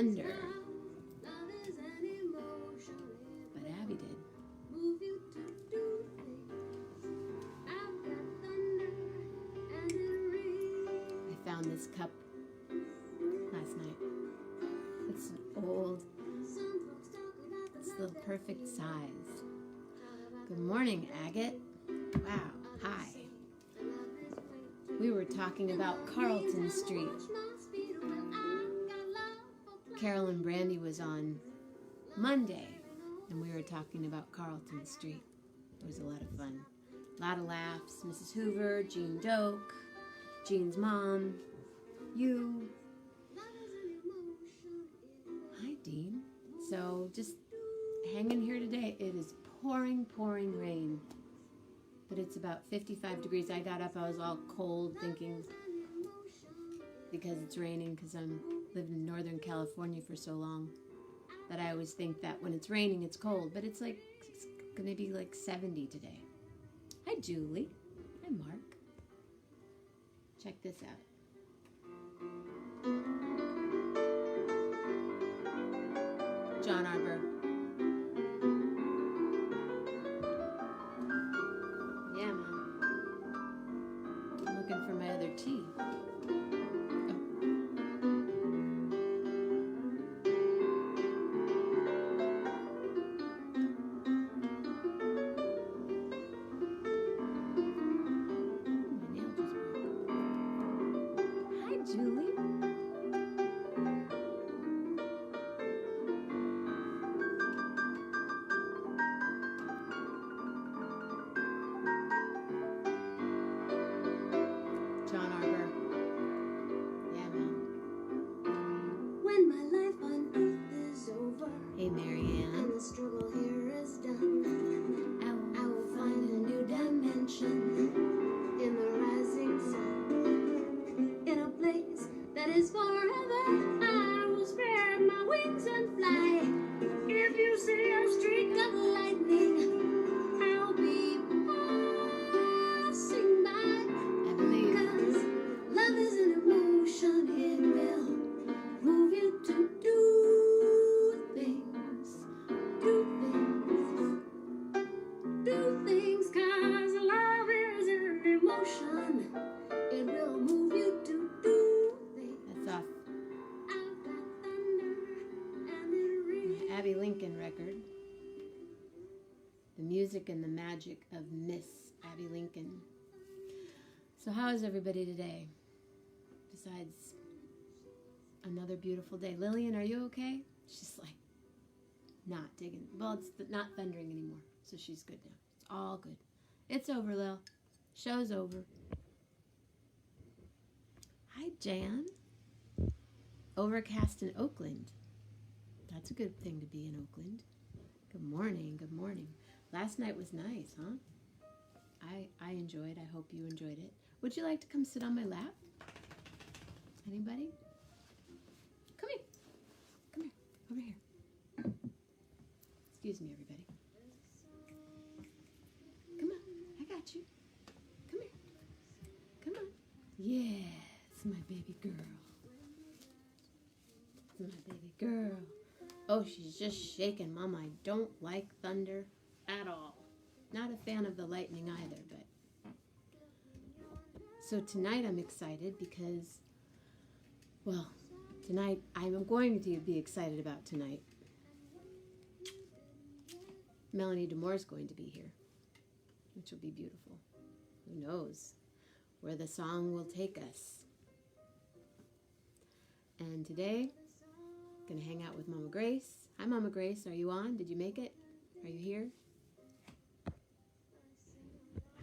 thunder. But Abby did. I found this cup last night. It's an old, it's the perfect size. Good morning, Agate. Wow, hi. We were talking about Carlton Street. Carol and Brandy was on Monday, and we were talking about Carlton Street. It was a lot of fun. A lot of laughs. Mrs. Hoover, Jean Doak, Jean's mom, you. Hi, Dean. So just hanging here today. It is pouring rain. But it's about 55 degrees. I got up, I was all cold, thinking, because it's raining, because I'm lived in Northern California for so long, that I always think that when it's raining, it's cold. But it's like, it's going to be like 70 today. Hi, Julie. Hi, Mark. Check this out. John Arbor. Yeah, man. I'm looking for my other tea. Julie? John Arbor. Yeah, man. When my life on earth is over, Hey, MaryAnn. and the struggle here is done, I will find a new dimension in the rising sun. In a place that is forever, I will spread my wings and fly. If you see a streak of lightning, I'll be passing by. I believe. 'Cause love is an emotion, it will move you to do things, 'cause love is an emotion, it will move you to do things. That's off I've got thunder and it rains. Abby Lincoln record. The music and the magic of Miss Abby Lincoln. So how is everybody today? Besides another beautiful day. Lillian, are you okay? She's like not digging. Well, it's not thundering anymore, so she's good now. It's all good. It's over, Lil. Show's over. Hi, Jan. Overcast in Oakland. That's a good thing to be in Oakland. Good morning, good morning. Last night was nice, huh? I enjoyed. I hope you enjoyed it. Would you like to come sit on my lap? Anybody? Come here. Come here. Over here. Excuse me, everybody. Come on. I got you. Come here. Come on. Yes, my baby girl. My baby girl. Oh, she's just shaking. Mom, I don't like thunder at all. Not a fan of the lightning either, but... So tonight I'm excited because, well, tonight I'm going to be excited about tonight. Melanie D'Amour's going to be here, which will be beautiful. Who knows where the song will take us. And today, I'm going to hang out with Mama Grace. Hi, Mama Grace. Are you on? Did you make it? Are you here?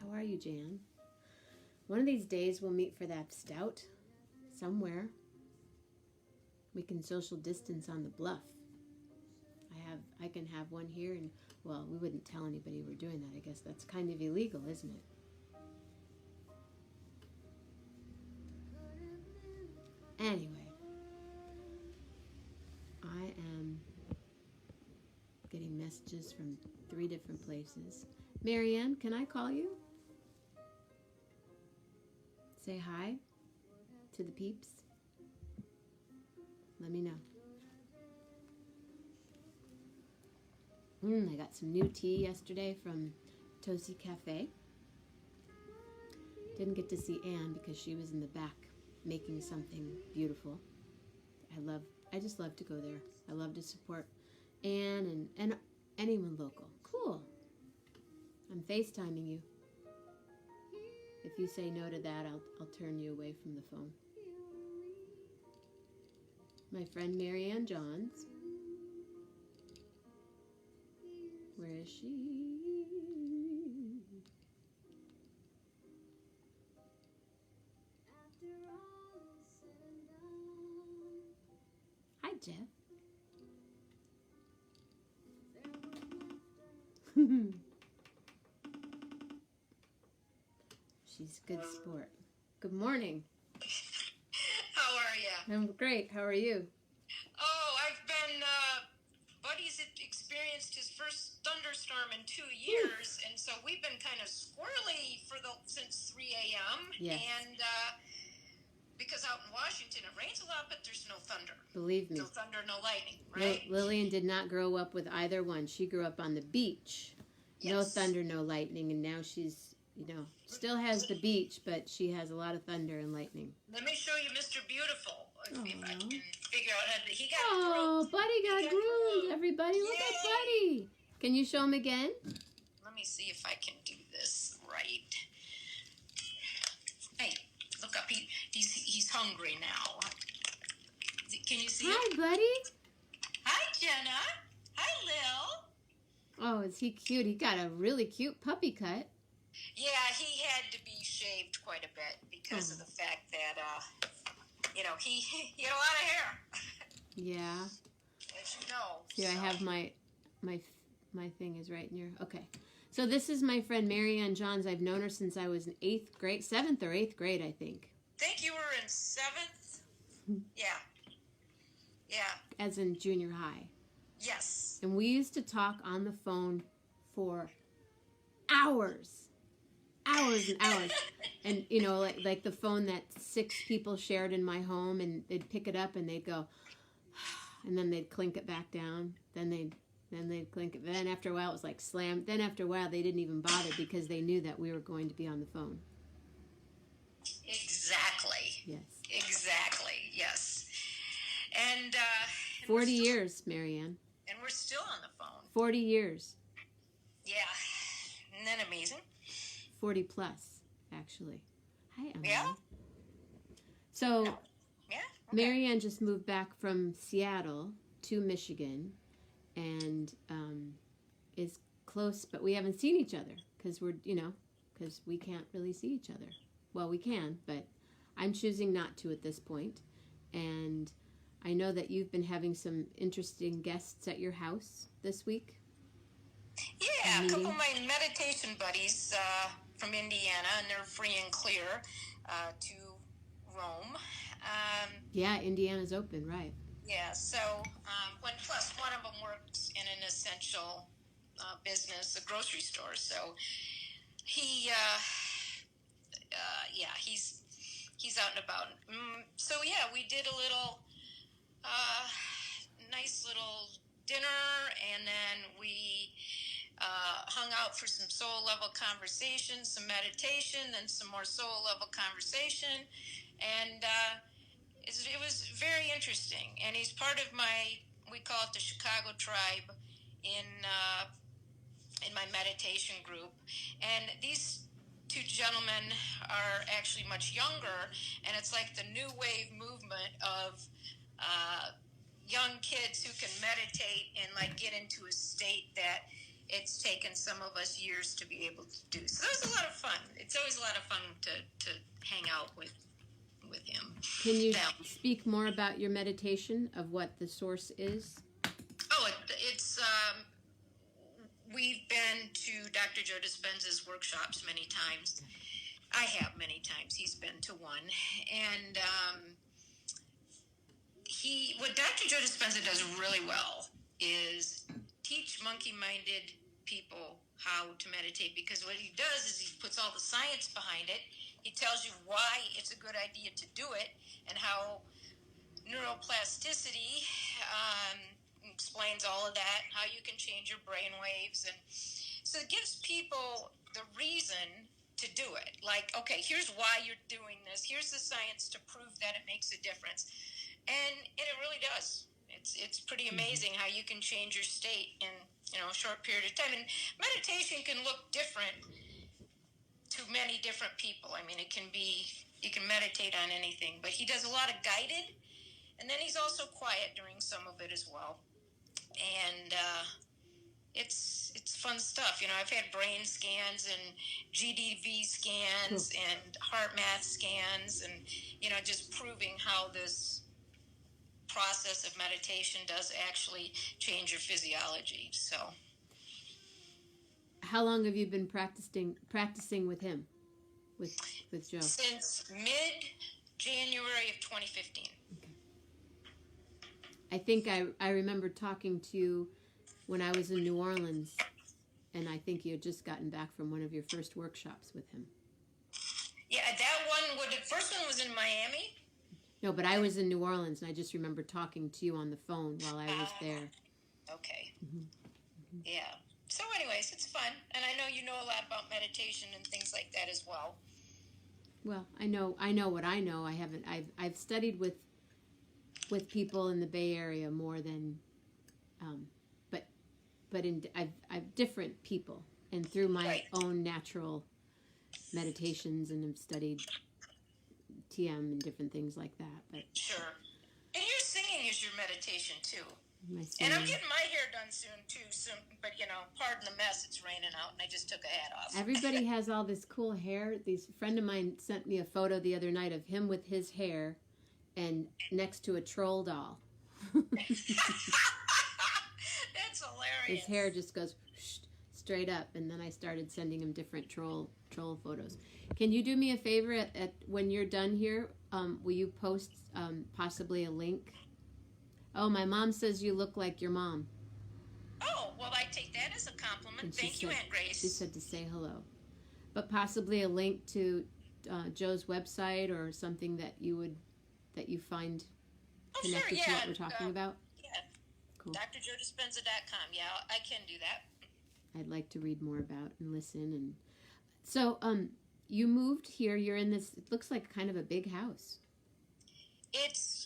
How are you, Jan? One of these days we'll meet for that stout somewhere. We can social distance on the bluff. I can have one here, and well, we wouldn't tell anybody we're doing that. I guess that's kind of illegal, isn't it? Anyway, I am getting messages from 3 different places. MaryAnn, can I call you? Say hi to the peeps. Let me know. I got some new tea yesterday from Tosi Cafe. Didn't get to see Anne because she was in the back making something beautiful. I just love to go there. I love to support Anne and anyone local. Cool. I'm FaceTiming you. If you say no to that, I'll turn you away from the phone. My friend MaryAnn Johns. Where is she? Hi, Jeff. She's a good sport. Good morning. How are you? I'm great. How are you? Oh, I've been, Buddy's experienced his first thunderstorm in 2 years, and so we've been kind of squirrely since 3 a.m. Yes. And because out in Washington it rains a lot, but there's no thunder. Believe me. No thunder, no lightning, right? Lillian did not grow up with either one. She grew up on the beach. Yes. No thunder, no lightning, and now she's, still has the beach, but she has a lot of thunder and lightning. Let me show you Mr. Beautiful. If I can figure out how to... He got groomed. Buddy got groomed, everybody. Look at Buddy. Can you show him again? Let me see if I can do this right. Hey, look up. He's hungry now. Can you see Hi, him? Buddy. Hi, Jenna. Hi, Lil. Oh, is he cute? He got a really cute puppy cut. Yeah, he had to be shaved quite a bit because of the fact that, he had a lot of hair. Yeah. As you know. Here, I have my thing is right near. Okay. So this is my friend MaryAnn Johns. I've known her since I was in 7th or 8th grade, I think. Think you were in 7th? Yeah. Yeah. As in junior high. Yes. And we used to talk on the phone for hours. Hours and hours. And, like the phone that 6 people shared in my home, and they'd pick it up and they'd go, and then they'd clink it back down. Then they'd clink it. Then after a while it was like slam. Then after a while they didn't even bother because they knew that we were going to be on the phone. Exactly. Yes. Exactly. Yes. And 40 years, MaryAnn. And we're still on the phone. 40 years. Yeah. Isn't that amazing? 40 plus, actually. Hi, Emily. Yeah. So, Yeah. Okay. MaryAnn just moved back from Seattle to Michigan, and is close, but we haven't seen each other because because we can't really see each other. Well, we can, but I'm choosing not to at this point. And I know that you've been having some interesting guests at your house this week. Yeah, a couple of my meditation buddies from Indiana, and they're free and clear to roam. Yeah, Indiana's open, right? Yeah, so plus one of them works in an essential business, a grocery store. So he, he's out and about. So yeah, we did a little nice little dinner, and then we hung out for some soul level conversation, some meditation, then some more soul level conversation, and it was very interesting. And he's part of we call it the Chicago tribe in my meditation group. And these 2 gentlemen are actually much younger, and it's like the new wave movement of young kids who can meditate and like get into a state that it's taken some of us years to be able to do. So that was a lot of fun. It's always a lot of fun to hang out with him. Can you speak more about your meditation, of what the source is? Oh, it's we've been to Dr. Joe Dispenza's workshops many times. I have many times. He's been to one. And what Dr. Joe Dispenza does really well is teach monkey-minded people how to meditate, because what he does is he puts all the science behind it. He tells you why it's a good idea to do it, and how neuroplasticity, explain explains all of that, how you can change your brain waves. And so it gives people the reason to do it. Like, okay, here's why you're doing this. Here's the science to prove that it makes a difference. And it really does. It's pretty amazing how you can change your state in, a short period of time. And meditation can look different to many different people. I mean, it can be, you can meditate on anything, but he does a lot of guided, and then he's also quiet during some of it as well. And it's fun stuff. I've had brain scans and GDV scans and heart math scans, and just proving how this process of meditation does actually change your physiology. So how long have you been practicing with him, with Joe? Since mid-January of 2015. Okay. I think I remember talking to you when I was in New Orleans, and I think you had just gotten back from one of your first workshops with him. Yeah, that one, the first one was in Miami. No, but I was in New Orleans, and I just remember talking to you on the phone while I was there. Okay. Yeah. So anyways, it's fun. And I know you know a lot about meditation and things like that as well. Well, I know what I know. I've studied with people in the Bay Area more than, but I've different people, and through my own natural meditations, and have studied TM and different things like that. But sure. And your singing is your meditation too. And I'm getting my hair done soon too. But pardon the mess. It's raining out, and I just took a hat off. Everybody has all this cool hair. A friend of mine sent me a photo the other night of him with his hair, and next to a troll doll. That's hilarious. His hair just goes straight up, and then I started sending him different troll photos. Can you do me a favor at when you're done here? Will you post possibly a link? Oh, my mom says you look like your mom. Oh, well, I take that as a compliment. Thank you, Aunt Grace. She said to say hello. But possibly a link to Joe's website or something that you find connected to what we're talking about? Yeah. Cool. DrJoeDispenza.com. Yeah, I can do that. I'd like to read more about and listen. And so you moved here. You're in this, it looks like kind of a big house. It's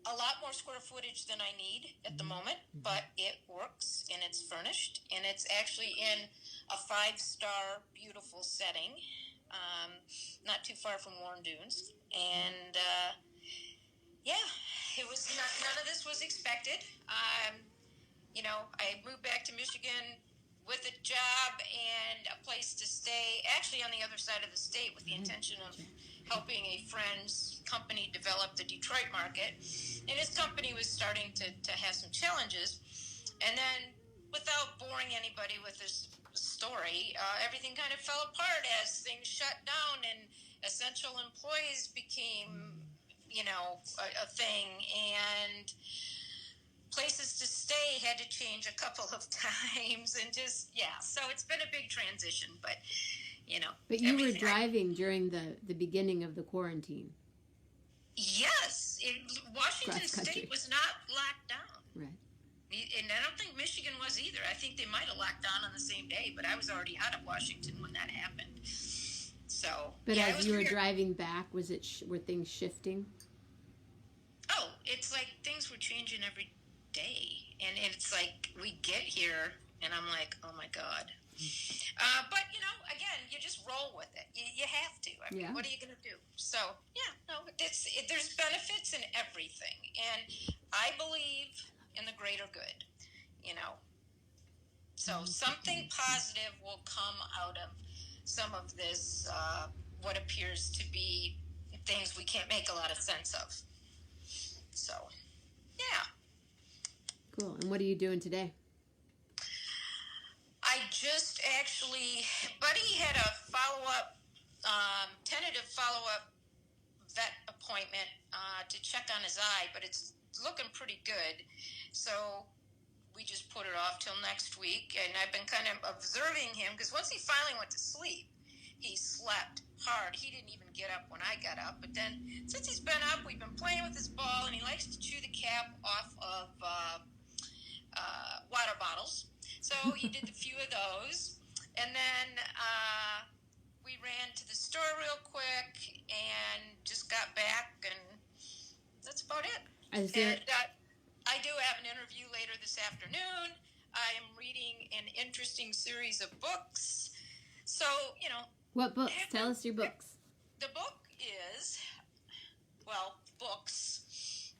a lot more square footage than I need at the moment, but it works, and it's furnished, and it's actually in a 5-star beautiful setting, not too far from Warren Dunes. And it was none of this was expected. I moved back to Michigan with a job and a place to stay, actually on the other side of the state, with the intention of helping a friend's company develop the Detroit market. And his company was starting to have some challenges. And then, without boring anybody with this story, everything kind of fell apart as things shut down and essential employees became, a thing. And places to stay had to change a couple of times, and so it's been a big transition, but But you were driving during the beginning of the quarantine. Yes, Washington State was not locked down. Right. And I don't think Michigan was either. I think they might have locked down on the same day, but I was already out of Washington when that happened. So, but as you were driving back, were things shifting? Oh, it's like things were changing every day, and it's like we get here, and I'm like, oh my God. But again, you just roll with it. You have to. I mean, what are you going to do? So there's benefits in everything, and I believe in the greater good. So something positive will come out of some of this. What appears to be things we can't make a lot of sense of. So, yeah. Cool. And what are you doing today? I just Buddy had a tentative follow-up vet appointment to check on his eye, but it's looking pretty good. So we just put it off till next week, and I've been kind of observing him, because once he finally went to sleep, he slept hard. He didn't even get up when I got up, but then since he's been up, we've been playing with his ball, and he likes to chew the cap off of emails. So he did a few of those. And then we ran to the store real quick and just got back, and that's about it. Is there... And I do have an interview later this afternoon. I am reading an interesting series of books. So, you know. What books? Tell us your books. The book is, well, books.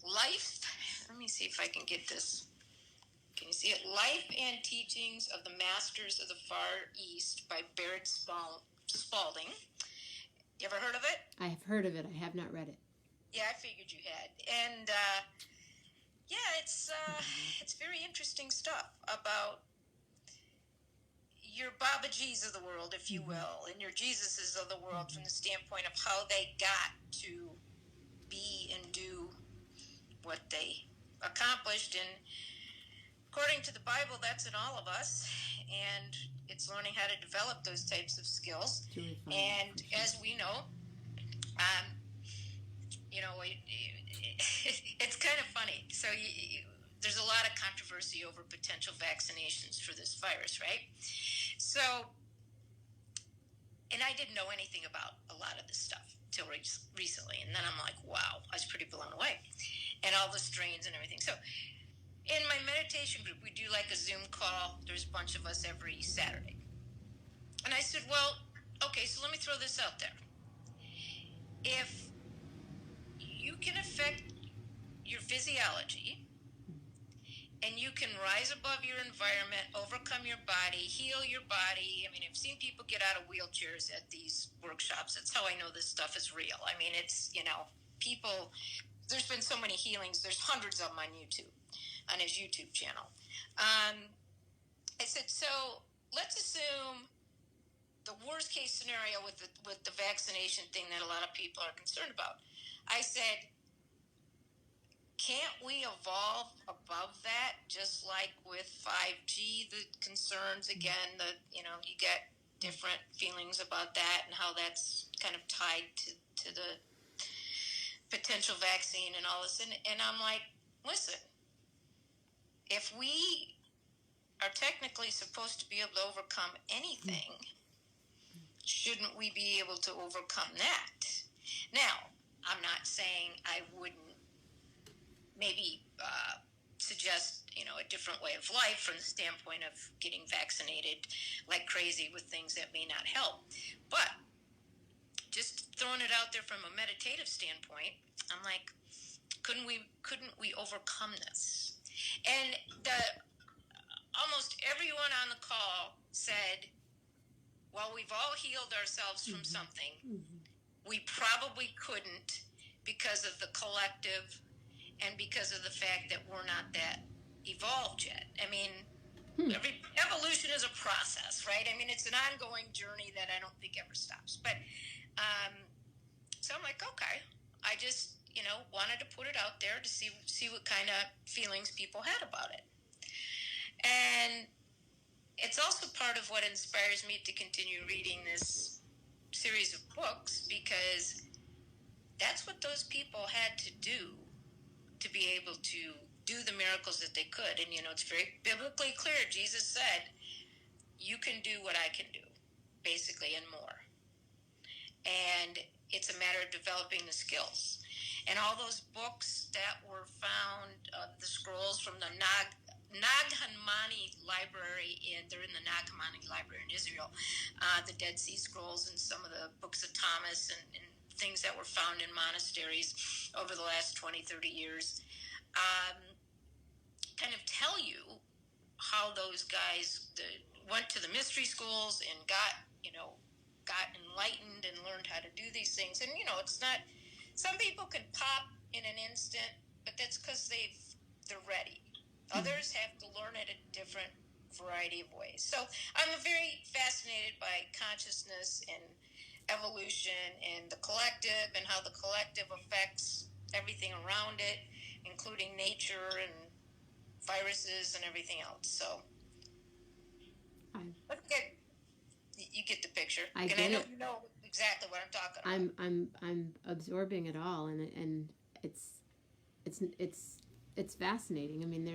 Life. Let me see if I can get this. Can you see it? Life and Teachings of the Masters of the Far East by Baird Spalding. You ever heard of it? I have heard of it. I have not read it. Yeah, I figured you had. And, yeah, it's very interesting stuff about your Baba G's of the world, if you will, and your Jesuses of the world from the standpoint of how they got to be and do what they accomplished. And according to the Bible, that's in all of us, and it's learning how to develop those types of skills. And as we know, you know, it's kind of funny. So there's a lot of controversy over potential vaccinations for this virus, right? So, and I didn't know anything about a lot of this stuff till recently, and then I'm like, wow, I was pretty blown away, and all the strains and everything. So, in my meditation group, we do like a Zoom call. There's a bunch of us every Saturday, and I said, well, okay, so let me throw this out there. If you can affect your physiology, and you can rise above your environment, overcome your body, heal your body. I mean, I've seen people get out of wheelchairs at these workshops. That's how I know this stuff is real. I mean, it's, you know, people, there's been so many healings. There's hundreds of them on YouTube, on his YouTube channel. I said, so let's assume the worst case scenario with the vaccination thing that a lot of people are concerned about. I said, can't we evolve above that, just like with 5G, the concerns, again, you know, you get different feelings about that and how that's kind of tied to the potential vaccine and all this. And I'm like, listen, if we are technically supposed to be able to overcome anything, shouldn't we be able to overcome that? Now, I'm not saying I wouldn't maybe suggest, you know, a different way of life from the standpoint of getting vaccinated like crazy with things that may not help. But just throwing it out there from a meditative standpoint, I'm like, couldn't we overcome this? And almost everyone on the call said, well, we've all healed ourselves from something. We probably couldn't because of the collective and because of the fact that we're not that evolved yet. I mean, every evolution is a process, right? I mean, it's an ongoing journey that I don't think ever stops. But so I'm like, okay, I just, you know, wanted to put it out there to see what kind of feelings people had about it. And it's also part of what inspires me to continue reading this series of books, because that's what those people had to do to be able to do the miracles that they could. And, you know, it's very biblically clear. Jesus said, you can do what I can do, basically, and more. And it's a matter of developing the skills. And all those books that were found, the scrolls from the Nag Hammadi library, they're in the Nag Hammadi library in Israel, the Dead Sea Scrolls and some of the books of Thomas and things that were found in monasteries over the last 20, 30 years, kind of tell you how those guys went to the mystery schools and got enlightened and learned how to do these things. And, you know, it's not, some people can pop in an instant, but that's because they're ready. Others have to learn it a different variety of ways. So I'm very fascinated by consciousness and evolution and the collective and how the collective affects everything around it, including nature and viruses and everything else. So you get the picture. I get I know it. you know exactly what I'm talking about. I'm absorbing it all, and it's fascinating. I mean,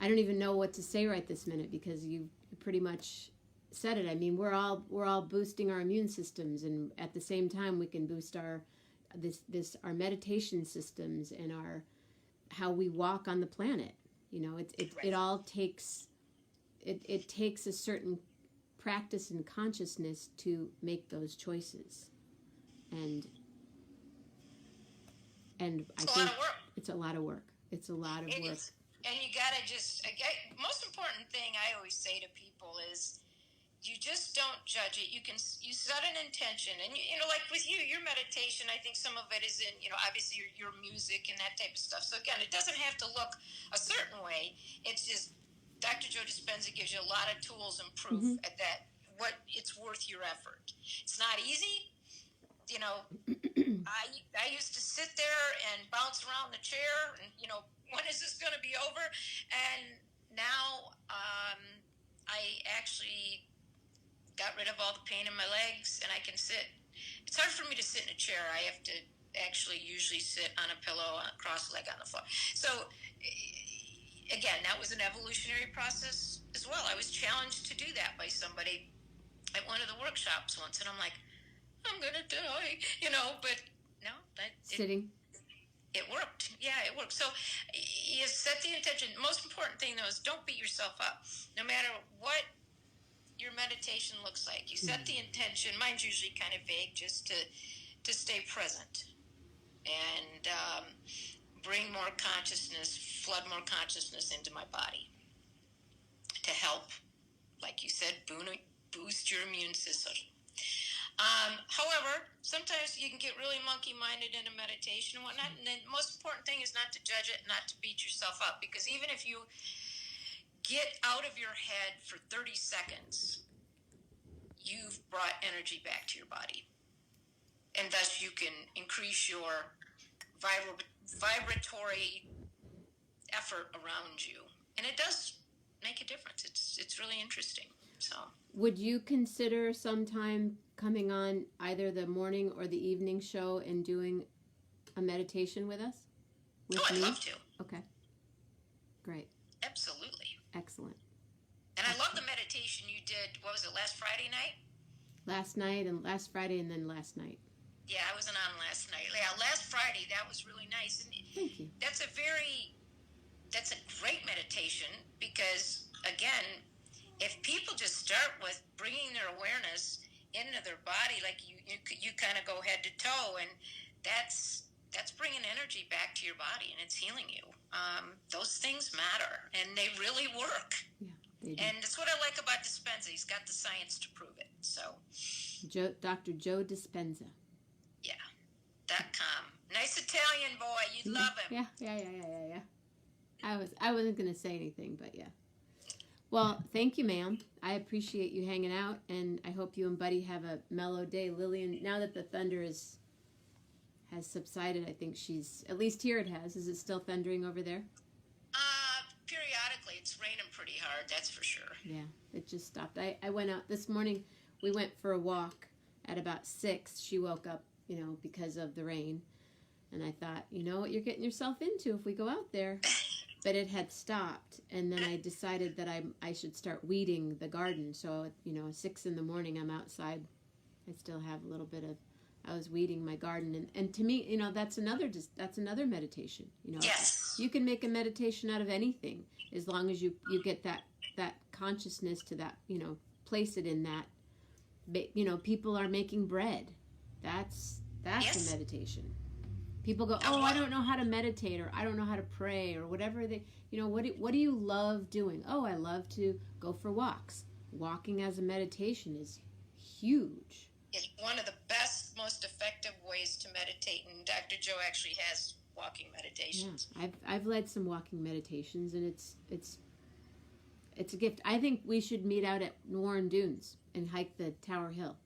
I don't even know what to say right this minute because you pretty much said it. I mean, we're all boosting our immune systems, and at the same time, we can boost our our meditation systems and our how we walk on the planet. You know, it all takes it takes a certain practice and consciousness to make those choices, and I think it's a lot of work. It's a lot of work. And you gotta most important thing I always say to people is, you just don't judge it. You set an intention, and you know, like with you, your meditation, I think some of it is in, you know, obviously your music and that type of stuff. So again, it doesn't have to look a certain way. It's just Dr. Joe Dispenza gives you a lot of tools and proof at that what it's worth your effort. It's not easy, you know. I used to sit there and bounce around the chair, and you know, when is this going to be over? And now I actually got rid of all the pain in my legs, and I can sit. It's hard for me to sit in a chair. I have to actually usually sit on a pillow, cross-leg on the floor. So, again, that was an evolutionary process as well. I was challenged to do that by somebody at one of the workshops once, and I'm like, I'm going to die, you know, but no. Sitting? It worked. Yeah, it worked. So you set the intention. The most important thing, though, is don't beat yourself up. No matter what your meditation looks like, you set the intention. Mine's usually kind of vague, just to stay present and bring more consciousness, flood more consciousness into my body to help, like you said, boost your immune system. However, sometimes you can get really monkey-minded in a meditation and whatnot, and the most important thing is not to judge it, not to beat yourself up, because even if you get out of your head for 30 seconds, you've brought energy back to your body. And thus you can increase your vibratory effort around you. And it does make a difference. It's really interesting. So, would you consider sometime coming on either the morning or the evening show and doing a meditation with us? I'd love to. Okay. Great. Absolutely. Excellent. And I love the meditation you did, what was it, last Friday night? Last night and last Friday and then last night. Yeah, I wasn't on last night. Yeah, last Friday, that was really nice. And thank you. That's a great meditation because, again, if people just start with bringing their awareness into their body, like you kind of go head to toe, and that's bringing energy back to your body, and it's healing you. Those things matter, and they really work. Yeah, they do. And that's what I like about Dispenza. He's got the science to prove it. So, Dr. Joe Dispenza. Yeah, .com. Nice Italian boy. You'd love him. Yeah. I wasn't going to say anything, but yeah. Well, thank you, ma'am. I appreciate you hanging out, and I hope you and Buddy have a mellow day. Lillian, now that the thunder has subsided, I think she's, at least here it has. Is it still thundering over there? Periodically. It's raining pretty hard, that's for sure. Yeah, it just stopped. I went out this morning. We went for a walk at about 6. She woke up, you know, because of the rain. And I thought, you know what you're getting yourself into if we go out there. But it had stopped, and then I decided that I should start weeding the garden. So, you know, 6 in the morning, I'm outside. I still have a little bit of, I was weeding my garden. And to me, you know, that's another meditation. You know, yes. You can make a meditation out of anything as long as you get that consciousness to that, you know, place it in that. You know, people are making bread. That's yes. a meditation. People go, oh, I don't know how to meditate, or I don't know how to pray, or whatever they, you know, what do you love doing? Oh, I love to go for walks. Walking as a meditation is huge. It's one of the best, most effective ways to meditate, and Dr. Joe actually has walking meditations. Yeah, I've led some walking meditations, and it's a gift. I think we should meet out at Warren Dunes and hike the Tower Hill,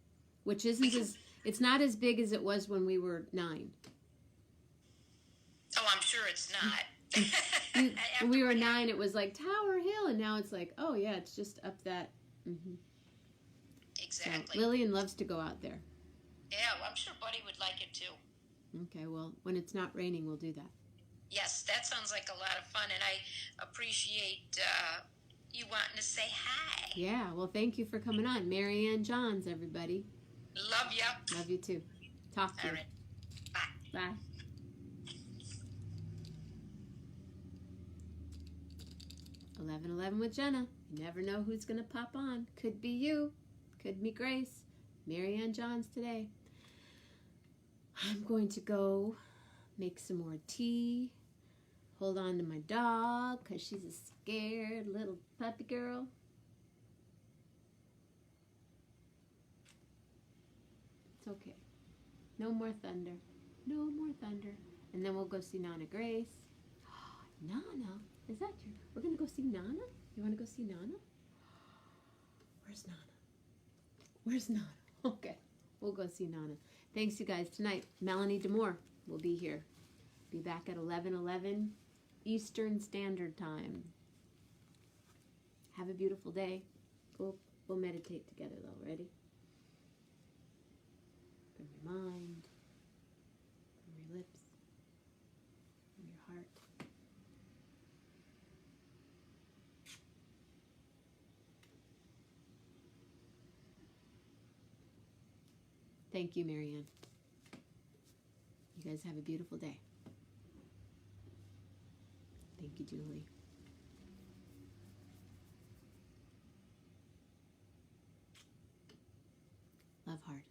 which it's not as big as it was when we were 9. Oh, I'm sure it's not. When we were 9, it was like Tower Hill, and now it's like, oh yeah, it's just up that. Mm-hmm. Exactly. So Lillian loves to go out there. Yeah, well, I'm sure Buddy would like it too. Okay, well, when it's not raining, we'll do that. Yes, that sounds like a lot of fun. And appreciate you wanting to say hi. Yeah, well, thank you for coming on. MaryAnn Johns, everybody. Love ya. Love you too. Talk to All you. right. Bye. Bye. 11:11 with Jenna. You never know who's going to pop on. Could be you. Could be Grace. MaryAnn Johns today. I'm going to go make some more tea. Hold on to my dog because she's a scared little puppy girl. It's okay. No more thunder. No more thunder. And then we'll go see Nana Grace. Nana? Is that your... We're going to go see Nana? You want to go see Nana? Where's Nana? Where's Nana? Okay. We'll go see Nana. Thanks, you guys. Tonight, Melanie Demore will be here. Be back at 11:11 Eastern Standard Time. Have a beautiful day. We'll meditate together, though. Ready? From your mind, from your lips, from your heart. Thank you, MaryAnn. You guys have a beautiful day. Thank you, Julie. Love heart.